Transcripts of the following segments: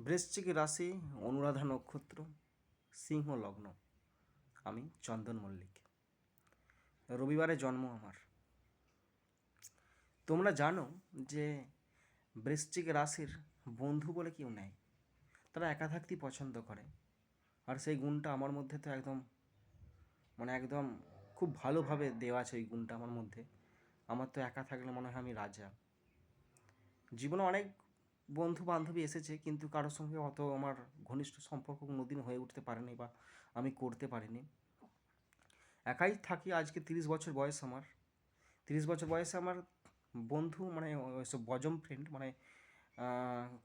বৃশ্চিক রাশি, অনুরাধা নক্ষত্র, সিংহ লগ্ন। আমি চন্দন মল্লিক। রবিবারে জন্ম আমার। তোমরা জানো যে বৃশ্চিক রাশির বন্ধু বলে কেউ নেই। তারা একা থাকতেই পছন্দ করে। আর সেই গুণটা আমার মধ্যে তো একদম খুব ভালোভাবে দেওয়া আছে। ওই গুণটা আমার মধ্যে। আমার তো একা থাকলে মনে হয় আমি রাজা। জীবনে অনেক বন্ধু বান্ধবী এসেছে, কিন্তু কারোর সঙ্গে অত আমার ঘনিষ্ঠ সম্পর্ক কোনোদিন হয়ে উঠতে পারেনি বা আমি করতে পারিনি। একাই থাকি। আজকে 30 বছর বয়স আমার। 30 বছর বয়সে আমার বন্ধু ওইসব বজম ফ্রেন্ড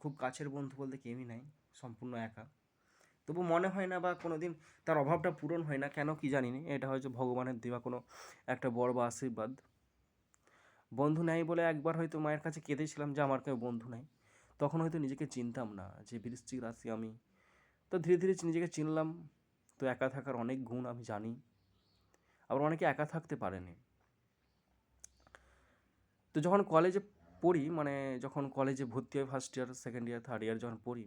খুব কাছের বন্ধু বলতে কেউই নাই। সম্পূর্ণ একা। তবু মনে হয় না বা কোনো দিন তার অভাবটা পূরণ হয় না, কেন কি জানি না। এটা হয়তো ভগবানের দেওয়া কোনো একটা বড় বা আশীর্বাদ। বন্ধু নাই বলে একবার হয়তো মায়ের কাছে কেঁদেছিলাম যে আমার কেউ বন্ধু নাই। তখন হয়তো নিজেকে চিনতাম না যে বৃশ্চিক রাশি আমি। তো ধীরে ধীরে নিজেকে চিনলাম। তো একা থাকার অনেক গুণ আমি জানি। আবার অনেকে একা থাকতে পারেনি। তো যখন কলেজে পড়ি, যখন কলেজে ভর্তি হয়, first year, second year, third year যখন পড়ি,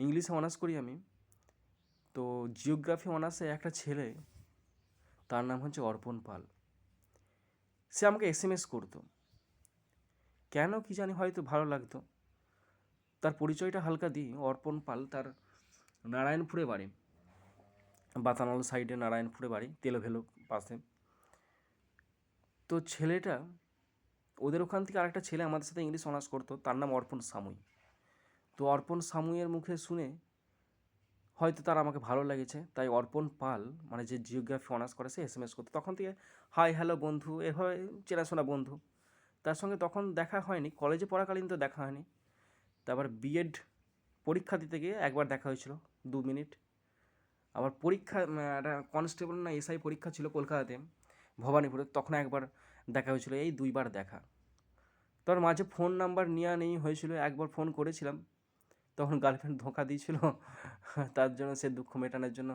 ইংলিশে অনার্স করি আমি। তো জিওগ্রাফি অনার্সে একটা ছেলে, তার নাম হচ্ছে অর্পণ পাল। সে আমাকে SMS করতো। কেন কি জানি, হয়তো ভালো লাগতো। তার পরিচয়টা হালকা দিই। অর্পণ পাল, তার নারায়ণপুরে বাড়ি, বাতানল সাইডে নারায়ণপুরে বাড়ি, তেলোভেলো পাশে। তো ছেলেটা, ওদের ওখান থেকে আরেকটা ছেলে আমাদের সাথে ইংলিশ অনার্স করতো, তার নাম অর্পণ সামুই। তো অর্পণ সামুইয়ের মুখে শুনে হয়তো তার আমাকে ভালো লেগেছে, তাই অর্পণ পাল যে জিওগ্রাফি অনার্স করে, সে SMS করতো। তখন থেকে হাই হ্যালো বন্ধু, এভাবে চেনাশোনা বন্ধু। তার সঙ্গে তখন দেখা হয়নি, কলেজে পড়াকালীন তো দেখা হয়নি। তারপর বিএড পরীক্ষা দিতে গিয়ে একবার দেখা হয়েছিল 2 মিনিট। আবার পরীক্ষা, একটা কনস্টেবল না SI পরীক্ষা ছিল কলকাতাতে, ভবানীপুরে, তখন একবার দেখা হয়েছিল। এই 2বার দেখা। তার মাঝে ফোন নাম্বার নেওয়া নেই হয়েছিল। একবার ফোন করেছিলাম, তখন গার্লফ্রেন্ড ধোঁকা দিয়েছিল। তার জন্য সে দুঃখ মেটানোর জন্য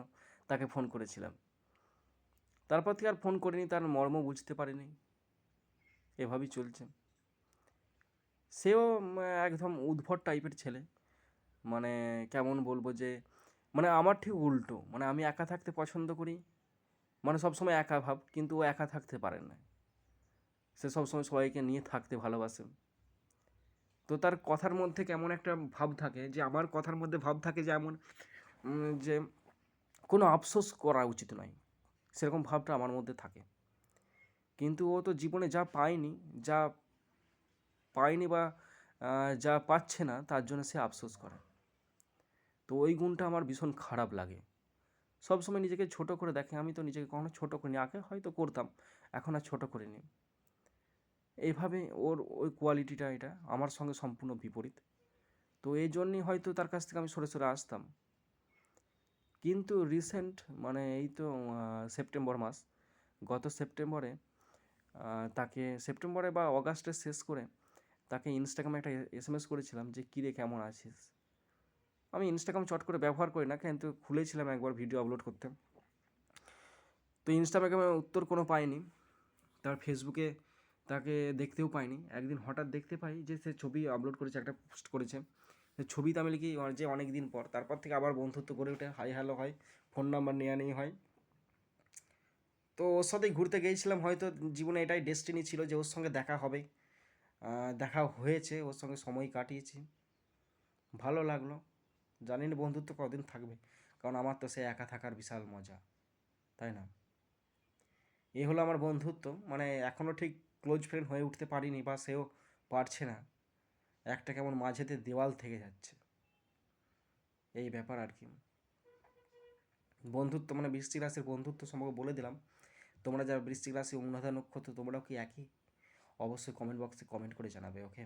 তাকে ফোন করেছিলাম। তারপর থেকে আর ফোন করিনি, তার মর্ম বুঝতে পারিনি। এভাবেই চলছে। সেও একদম উদ্ভট টাইপের ছেলে। কেমন বলবো যে, আমার ঠিক উল্টো। আমি একা থাকতে পছন্দ করি, সবসময় একা ভাব, কিন্তু ও একা থাকতে পারে না। সে সবসময় সবাইকে নিয়ে থাকতে ভালোবাসে। তো তার কথার মধ্যে কেমন একটা ভাব থাকে, যে আমার কথার মধ্যে ভাব থাকে যে এমন, যে কোনো আফসোস করা উচিত নয়, সেরকম ভাবটা আমার মধ্যে থাকে। কিন্তু ও তো জীবনে যা পায়নি বা যা পাচ্ছে না, তার জন্য সে আফসোস করে। তো ওই গুণটা আমার ভীষণ খারাপ লাগে। সবসময় নিজেকে ছোট করে দেখে। আমি তো নিজেকে কখনো ছোট করিনি। আগে হয়তো করতাম, এখন আর ছোট করিনি। এইভাবে ওর ওই কোয়ালিটিটা, এটা আমার সঙ্গে সম্পূর্ণ বিপরীত। তো এই জন্যই হয়তো তার কাছ থেকে আমি সরে সরে আসতাম। কিন্তু রিসেন্ট, এই তো সেপ্টেম্বর মাস, গত সেপ্টেম্বরে তাকে, সেপ্টেম্বরে বা অগাস্টের শেষ করে তাকে ইনস্টাগ্রামে একটা SMS করেছিলাম যে কী রে, কেমন আছিস। আমি ইনস্টাগ্রাম চট করে ব্যবহার করি না, কিন্তু খুলেছিলাম একবার ভিডিও আপলোড করতে। তো ইনস্টাগ্রামে উত্তর কোনো পাইনি। তার ফেসবুকে তাকে দেখতেও পাইনি। একদিন হঠাৎ দেখতে পাই যে সে ছবি আপলোড করেছে, একটা পোস্ট করেছে। ছবিতে আমি লিখি যে অনেক দিন পর। তারপর থেকে আবার বন্ধুত্ব গড়ে ওঠে, হাই হ্যালো হয়, ফোন নাম্বার নেওয়া নেই হয়। তো ওর সাথেই ঘুরতে গিয়েছিলাম। হয়তো জীবনে এটাই ডেস্টিনি ছিল যে ওর সঙ্গে দেখা হবে। দেখা হয়েছে, ওর সঙ্গে সময় কাটিয়েছি, ভালো লাগলো। জানি না বন্ধুত্ব কদিন থাকবে, কারণ আমার তো সে একা থাকার বিশাল মজা, তাই না? এই হলো আমার বন্ধুত্ব। এখনও ঠিক ক্লোজ ফ্রেন্ড হয়ে উঠতে পারিনি, বা সেও পারছে না। একটা কেমন মাঝেতে দেওয়াল থেকে যাচ্ছে, এই ব্যাপার আর কি। বন্ধুত্ব বৃশ্চিক রাশির বন্ধুত্ব সম্পর্কে বলে দিলাম। তোমরা যারা বৃশ্চিক রাশি, অনুরাধা নক্ষত্র, তোমরাও কি একই? অবশ্যই কমেন্ট বক্সে কমেন্ট করে জানাবে, ওকে?